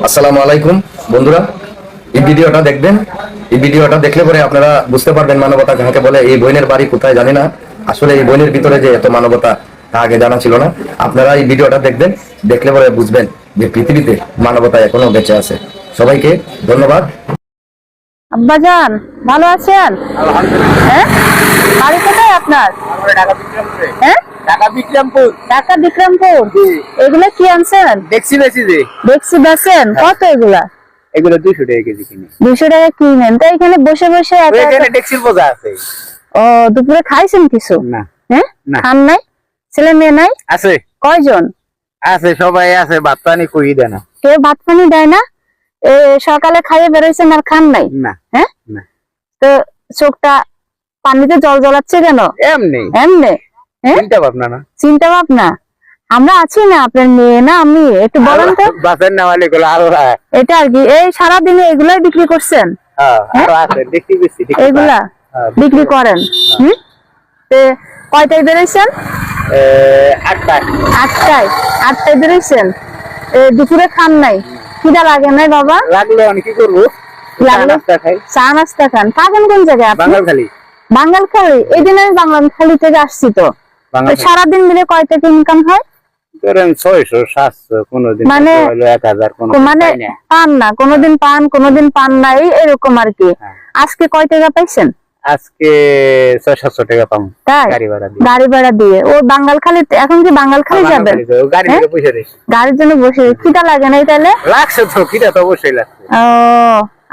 আসসালামু আলাইকুম বন্ধুরা, এই ভিডিওটা দেখবেন। এই ভিডিওটা দেখলে পরে আপনারা বুঝতে পারবেন মানবতা কাকে বলে। এই বোনের বাড়ি কোথায় জানি না, আসলে এই বোনের ভিতরে যে এত মানবতা তা আগে জানা ছিল না। আপনারা এই ভিডিওটা দেখবেন, দেখলে পরে বুঝবেন যে পৃথিবীতে মানবতা এখনো বেঁচে আছে। সবাইকে ধন্যবাদ। আব্বাজান ভালো আছেন? হ্যাঁ, বাড়ি কোথায় আপনার? হ্যাঁ, ঢাকা বিক্রমপুর। ঢাকা বিক্রমপুর। এগুলা কি আনছেন? দেখছি বেশি যে দেখছি বেছেন কত এগুলা? এগুলো 200 টাকা কেজি কিনে। 200 টাকা কিনেন তো এখানে বসে বসে এখানে দেখছির বোঝা আছে। ও, দুপুরে খাইছেন কিছু? না। হ্যাঁ, না। খান নাই? ছেলে মেয়ে নাই? আছে। কয়জন? আছে, সবাই আছে, ভাত পানি কই দেয় না। কেউ ভাত পানি দেয় না? সকালে খাইয়ে বেরোইছেন আর খান নাই? না। হ্যাঁ, না। তো চোখটা পানিতে জল জলাচ্ছে কেন? এমনি এমনি? হ্যাঁ, চিন্তা ভাবনা না। চিন্তা ভাবনা। আমরা আছি না, আপনার মেয়ে না আমি, একটু বলেন তো। বাসের নামালে গুলো আরো এটা আর কি, এই সারাদিনে এগুলাই বিক্রি করছেন? আরো আছে, দেখছি বেশি এগুলা বিক্রি করেন? হুম, কয়টায় বেরোইছেন? 8টায়। 8টায় বেরোইছেন। দুপুরে খান নাই? খিদা লাগে নাই বাবা? লাগলো আমি কি করবো, লাগলো নাস্তা খাই। চা নাস্তা খান। থাকেন কোন জায়গায় আপনি? বাঙালখালী। বাঙালখালী? এই দিন আমি বাঙালখালী থেকে আসছি তো। সারাদিন মিলে কয় টাকা ইনকাম হয়? ধরেন 600 700, কোনদিন মানে 1000, মানে পান না, কোনদিন পান কোনদিন পান নাই, এরকম আর কি। আজকে কয় টাকা পাইছেন? আজকে 600-700 টাকা পাবো তাই? গাড়ি ভাড়া দিয়ে। গাড়ি ভাড়া দিয়ে? ও বাঙালখালী, এখন কি বাঙালখালী যাবেন? গাড়ি দিয়ে বসে রয়েছে। গাড়ির জন্য বসে? খিদা লাগে নাই তাহলে? লাগছে তো, খিদা তো অবশ্যই লাগছে। ও,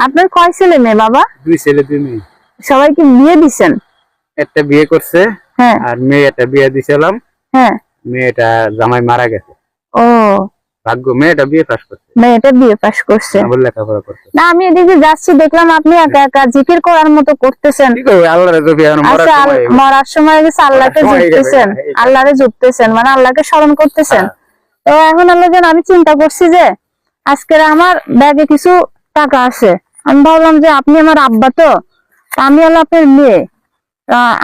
আপনার কয় ছেলে মেয়ে বাবা? 2 ছেলে 2 মেয়ে। সবাইকে বিয়ে দিছেন? একটা বিয়ে করছে, হ্যাঁ। আর মেয়েটা বিয়ে দিছিলাম। হ্যাঁ। মেয়েটা জামাই মারা গেছে। ও, ভাগ্য মেয়েটা বিয়ে পাস করছে। মেয়েটা বিয়ে পাস করছে? আবার লেখাপড়া করছে। না, আমি এদিকে যাচ্ছি, দেখলাম আপনি একা একা জিকির করার মতো করতেছেন। কি করবে, আল্লাহরে তো বিয়ে আচ্ছা, মরার সময় গেছে, আল্লাহকে জুটতেছেন, আল্লাহরে জুটতেছেন, মানে আল্লাহকে স্মরণ করতেছেন। তো এখন আল্লাহ জান, আমি চিন্তা করছি যে আজকের আমার ব্যাগে কিছু টাকা আছে। আমি ভাবলাম যে আপনি আমার আব্বা, তো আমি হলো আপনার মেয়ে,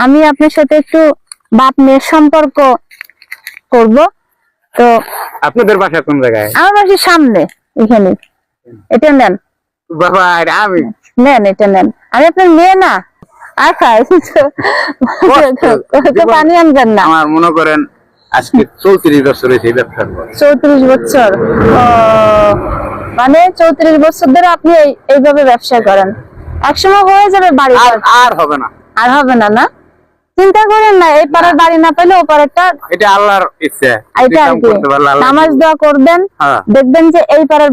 আমি আপনার সাথে একটু বাপ মেয়ের সম্পর্ক করব। তো আপনাদের বাসা কোন জায়গায়? আমার বাসার সামনে, এখানে। এটা নেন বাবা, আর আমি নেন, এটা নেন। আমি আপনার মেয়ে না? আচ্ছা, পানি আনবেন না? আমার মনে করেন আজকে 34 বছর হয়েছে এই ব্যবসার পর। 34 বছর? মানে 34 বছর ধরে আপনি এইভাবে ব্যবসা করেন? একসময় হয়ে যাবে বাড়ি। আর হবে না। আর হবে না? না, চিন্তা করেন না, এই পাড়ার বাড়ি না পেলে ও পাড়ারটা, এটা আল্লাহর ইচ্ছা। এটা আর কি। নামাজ দোয়া করবেন, দেখবেন যে এই পাড়ার